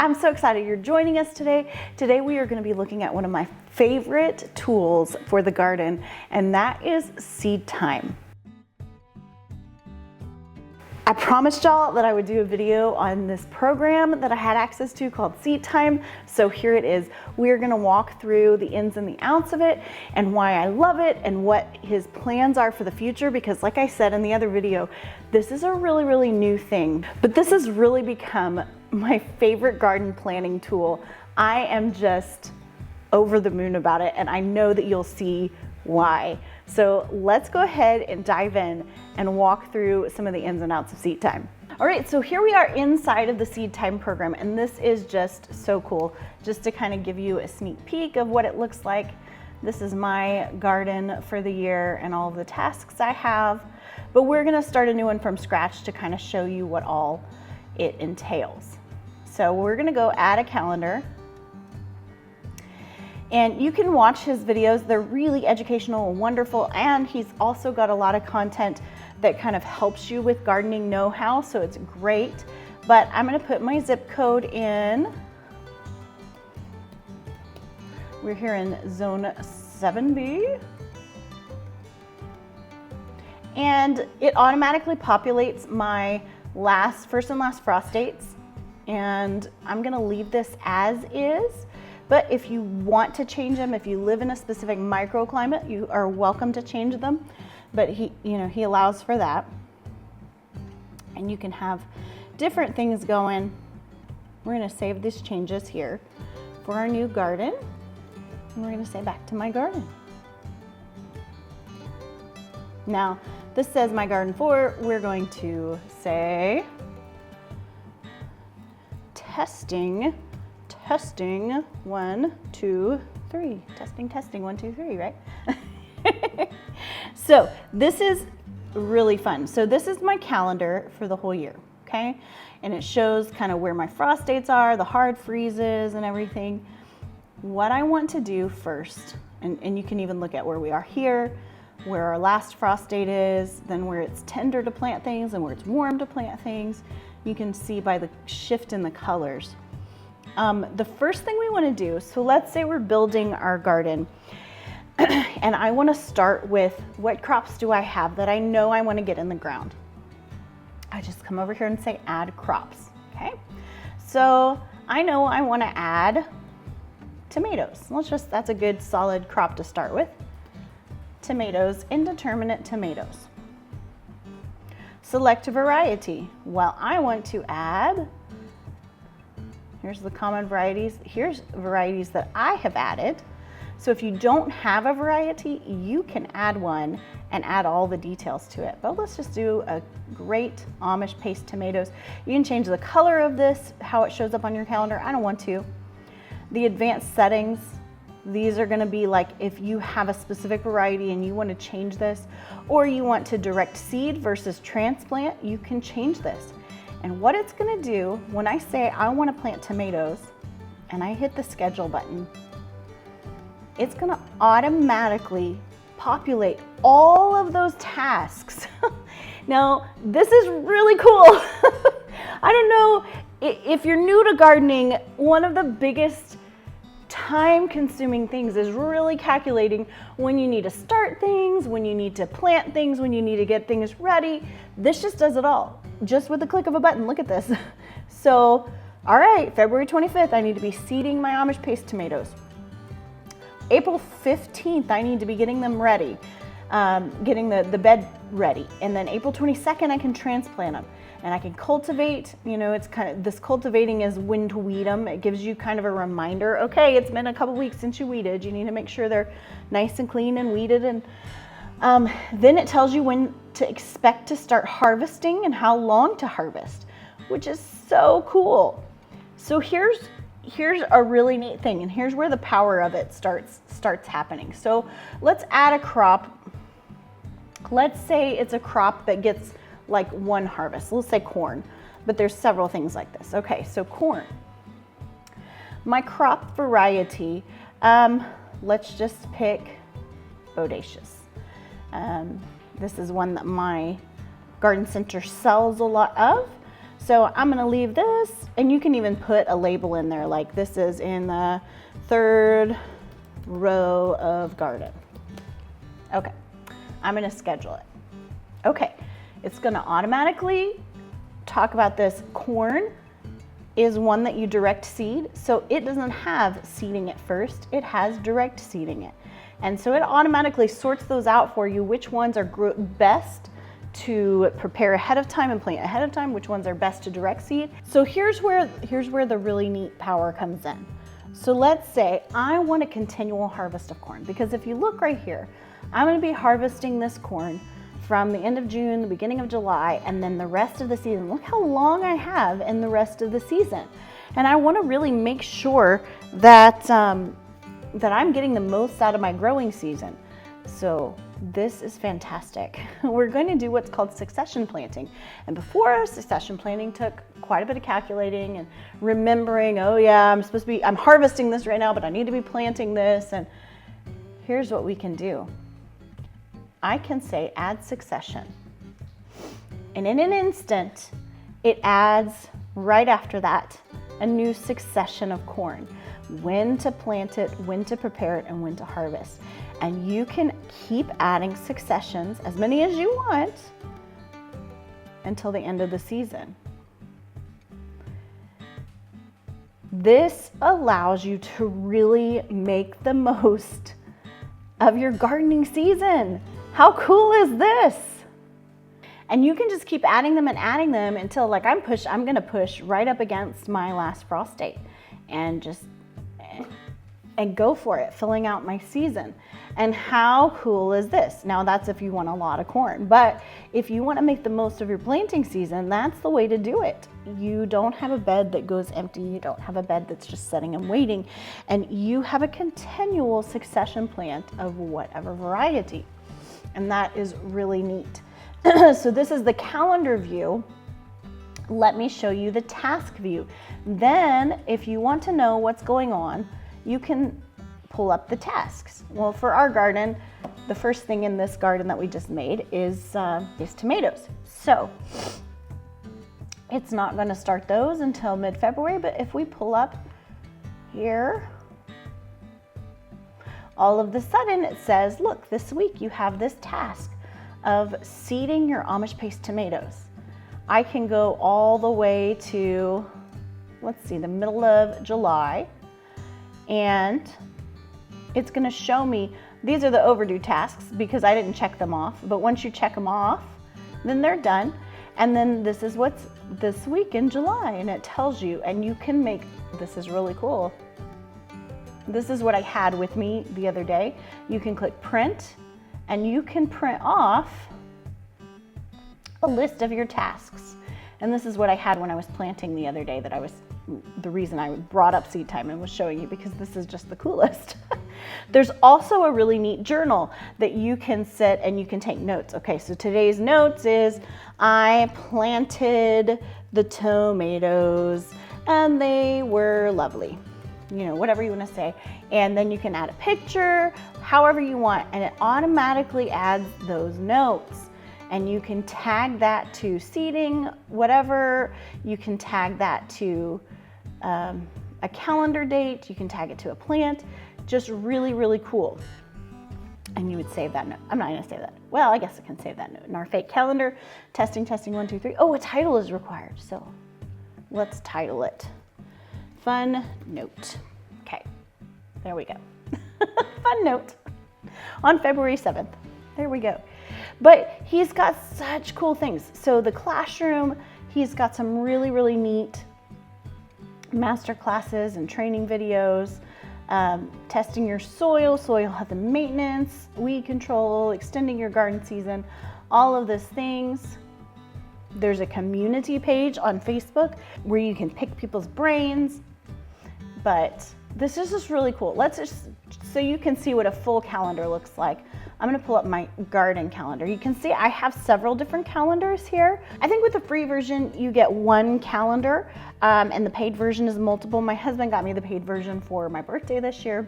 I'm so excited you're joining us today. Today we are going to be looking at one of my favorite tools for the garden, and that is Seedtime. I promised y'all that I would do a video on this program that I had access to called Seedtime, so here it is. We're gonna walk through the ins and the outs of it and why I love it and what his plans are for the future, because like I said in the other video, this is a really new thing, but this has really become my favorite garden planning tool. I am just over the moon about it, and I know that you'll see why. So let's go ahead and dive in and walk through some of the ins and outs of Seedtime. All right, so here we are inside of the Seedtime program, and this is just so cool. Just to kind of give you a sneak peek of what it looks like. This is my garden for the year and all of the tasks I have, but we're gonna start a new one from scratch to kind of show you what all it entails. So we're gonna go add a calendar. And you can watch his videos. They're really educational and wonderful. And he's also got a lot of content that kind of helps you with gardening know-how, so it's great. But I'm gonna put my zip code in. We're here in zone 7B. And it automatically populates my first and last frost dates. And I'm gonna leave this as is. But if you want to change them, if you live in a specific microclimate, you are welcome to change them. But he allows for that. And you can have different things going. We're gonna save these changes here for our new garden. And we're gonna say back to my garden. Now, this says my garden 4. We're going to say testing 1, 2, 3. Testing 1, 2, 3, right? So this is really fun. So this is my calendar for the whole year, okay? And it shows kind of where my frost dates are, the hard freezes and everything. What I want to do first, and you can even look at where we are here, where our last frost date is, then where it's tender to plant things and where it's warm to plant things. You can see by the shift in the colors. The first thing we want to do, so let's say we're building our garden and I want to start with what crops do I have that I know I want to get in the ground. I just come over here and say add crops, okay? So I know I want to add tomatoes. That's a good solid crop to start with. Tomatoes, indeterminate tomatoes. Select a variety. Well, I want to add, here's the common varieties. Here's varieties that I have added. So if you don't have a variety, you can add one and add all the details to it. But let's just do a great Amish paste tomatoes. You can change the color of this, how it shows up on your calendar. I don't want to. The advanced settings, these are gonna be like if you have a specific variety and you want to change this, or you want to direct seed versus transplant, you can change this. And what it's gonna do, when I say I wanna plant tomatoes and I hit the schedule button, it's gonna automatically populate all of those tasks. Now, this is really cool. I don't know, if you're new to gardening, one of the biggest time-consuming things is really calculating when you need to start things, when you need to plant things, when you need to get things ready. This just does it all, just with the click of a button. Look at this. So, all right, February 25th, I need to be seeding my Amish paste tomatoes. April 15th, I need to be getting them ready, getting the bed ready. And then April 22nd, I can transplant them. And I can cultivate, it's kind of, this cultivating is when to weed them. It gives you kind of a reminder, okay, it's been a couple weeks since you weeded. You need to make sure they're nice and clean and weeded. And then it tells you when to expect to start harvesting and how long to harvest, which is so cool. So here's a really neat thing, and here's where the power of it starts happening. So let's add a crop. Let's say it's a crop that gets like one harvest. Let's say corn, but there's several things like this. Okay, so corn. My crop variety, let's just pick Bodacious. This is one that my garden center sells a lot of. So I'm gonna leave this, and you can even put a label in there, like this is in the 3rd row of garden. Okay, I'm gonna schedule it. Okay, it's gonna automatically talk about this. Corn is one that you direct seed, so it doesn't have seeding at first, it has direct seeding it. And so it automatically sorts those out for you, which ones are best to prepare ahead of time and plant ahead of time, which ones are best to direct seed. So here's where the really neat power comes in. So let's say I want a continual harvest of corn, because if you look right here, I'm gonna be harvesting this corn from the end of June, the beginning of July, and then the rest of the season. Look how long I have in the rest of the season. And I wanna really make sure that, that I'm getting the most out of my growing season. So this is fantastic. We're going to do what's called succession planting. And before, succession planting took quite a bit of calculating and remembering, oh yeah, I'm harvesting this right now, but I need to be planting this. And here's what we can do. I can say add succession. And in an instant, it adds right after that a new succession of corn. When to plant it, when to prepare it, and when to harvest. And you can keep adding successions, as many as you want, until the end of the season. This allows you to really make the most of your gardening season. How cool is this? And you can just keep adding them and adding them until, like, I'm gonna push right up against my last frost date and go for it, filling out my season. And how cool is this? Now that's if you want a lot of corn, but if you want to make the most of your planting season, that's the way to do it. You don't have a bed that goes empty. You don't have a bed that's just sitting and waiting, and you have a continual succession plant of whatever variety. And that is really neat. So this is the calendar view. Let me show you the task view. Then if you want to know what's going on, you can pull up the tasks. Well, for our garden, the first thing in this garden that we just made is tomatoes. So it's not going to start those until mid-February, but if we pull up here, all of a sudden it says, look, this week you have this task of seeding your Amish paste tomatoes. I can go all the way to, let's see, the middle of July, and it's gonna show me, these are the overdue tasks because I didn't check them off, but once you check them off, then they're done. And then this is what's this week in July, and it tells you, and you can make, this is really cool. This is what I had with me the other day. You can click print, and you can print off a list of your tasks. And this is what I had when I was planting the other day, the reason I brought up Seedtime and was showing you, because this is just the coolest. There's also a really neat journal that you can sit and you can take notes. Okay, so today's notes is I planted the tomatoes and they were lovely. You know, whatever you want to say. And then you can add a picture, however you want, and it automatically adds those notes. And you can tag that to seeding, whatever. You can tag that to a calendar date. You can tag it to a plant. Just really, really cool. And you would save that note. I'm not going to save that. Well, I guess I can save that note. In our fake calendar, testing, 1, 2, 3. Oh, a title is required. So let's title it Fun Note. Okay, there we go. Fun Note on February 7th. There we go. But he's got such cool things. So the classroom, he's got some really, really neat master classes and training videos, testing your soil health and maintenance, weed control, extending your garden season, all of those things. There's a community page on Facebook where you can pick people's brains. But this is just really cool. Let's just, so you can see what a full calendar looks like. I'm gonna pull up my garden calendar. You can see I have several different calendars here. I think with the free version, you get one calendar, and the paid version is multiple. My husband got me the paid version for my birthday this year.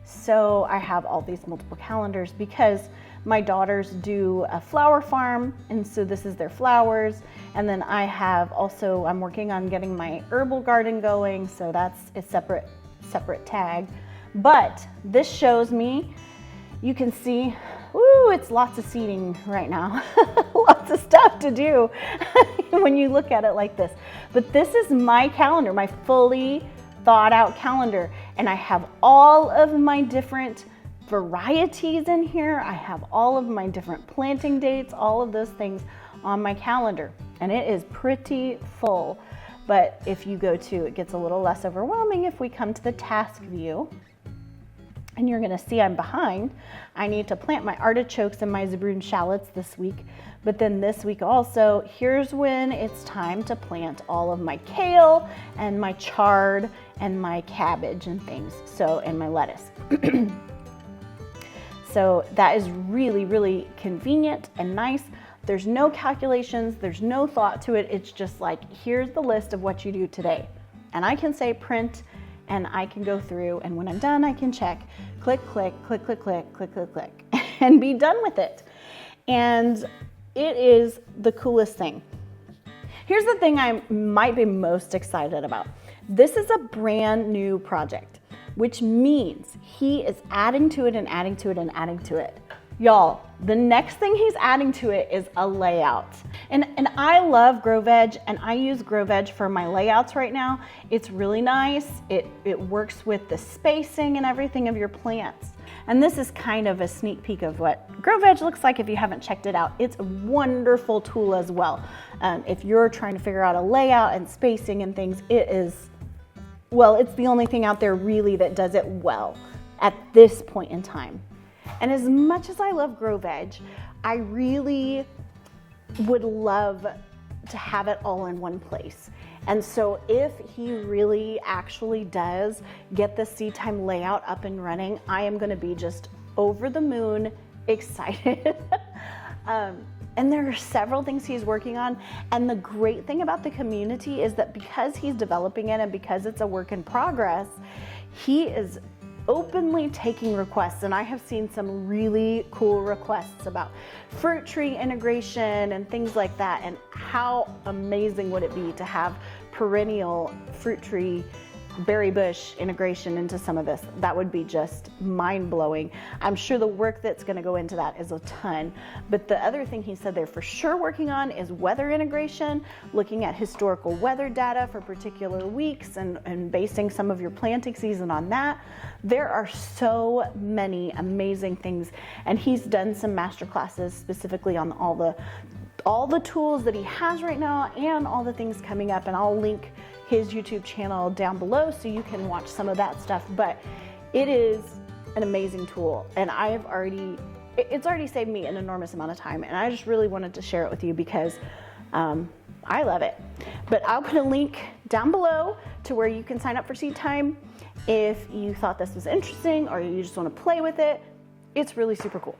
So I have all these multiple calendars because My daughters do a flower farm, and so this is their flowers. And then I have also, I'm working on getting my herbal garden going, so that's a separate tag. But this shows me, you can see, woo, it's lots of seeding right now. Lots of stuff to do when you look at it like this. But this is my calendar, my fully thought out calendar. And I have all of my different varieties in here. I have all of my different planting dates, all of those things on my calendar. And it is pretty full. But if you go to, it gets a little less overwhelming if we come to the task view. And you're gonna see I'm behind. I need to plant my artichokes and my zabroon shallots this week. But then this week also, here's when it's time to plant all of my kale and my chard and my cabbage and things. So, and my lettuce. So that is really, really convenient and nice. There's no calculations, there's no thought to it. It's just like, here's the list of what you do today. And I can say print, and I can go through, and when I'm done, I can check, click, click, click, click, click, click, click, click, and be done with it. And it is the coolest thing. Here's the thing I might be most excited about. This is a brand new project, which means he is adding to it and adding to it and adding to it. Y'all, the next thing he's adding to it is a layout. And I love GrowVeg, and I use GrowVeg for my layouts right now. It's really nice. It works with the spacing and everything of your plants. And this is kind of a sneak peek of what GrowVeg looks like if you haven't checked it out. It's a wonderful tool as well. If you're trying to figure out a layout and spacing and things, it is, well, it's the only thing out there really that does it well at this point in time. And as much as I love GrowVeg, I really would love to have it all in one place. And so if he really actually does get the Seedtime layout up and running, I am gonna be just over the moon excited. And there are several things he's working on. And the great thing about the community is that because he's developing it and because it's a work in progress, he is openly taking requests, and I have seen some really cool requests about fruit tree integration and things like that. And how amazing would it be to have perennial fruit tree berry bush integration into some of this? That would be just mind-blowing. I'm sure the work that's going to go into that is a ton. But the other thing he said they're for sure working on is weather integration, looking at historical weather data for particular weeks and basing some of your planting season on that. There are so many amazing things, and he's done some master classes specifically on all the tools that he has right now and all the things coming up, and I'll link his YouTube channel down below so you can watch some of that stuff. But it is an amazing tool, and it's already saved me an enormous amount of time, and I just really wanted to share it with you because I love it. But I'll put a link down below to where you can sign up for Seedtime if you thought this was interesting or you just want to play with it. It's really super cool.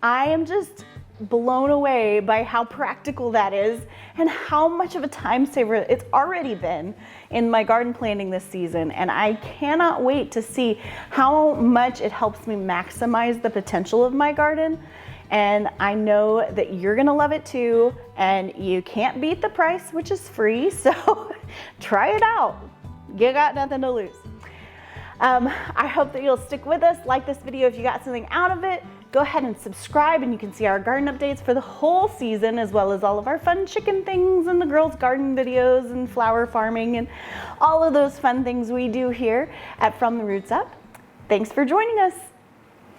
I am just blown away by how practical that is and how much of a time saver it's already been in my garden planting this season. And I cannot wait to see how much it helps me maximize the potential of my garden. And I know that you're gonna love it too, and you can't beat the price, which is free, so try it out. You got nothing to lose. I hope that you'll stick with us, like this video if you got something out of it. Go ahead and subscribe, and you can see our garden updates for the whole season, as well as all of our fun chicken things and the girls' garden videos and flower farming and all of those fun things we do here at From the Roots Up. Thanks for joining us.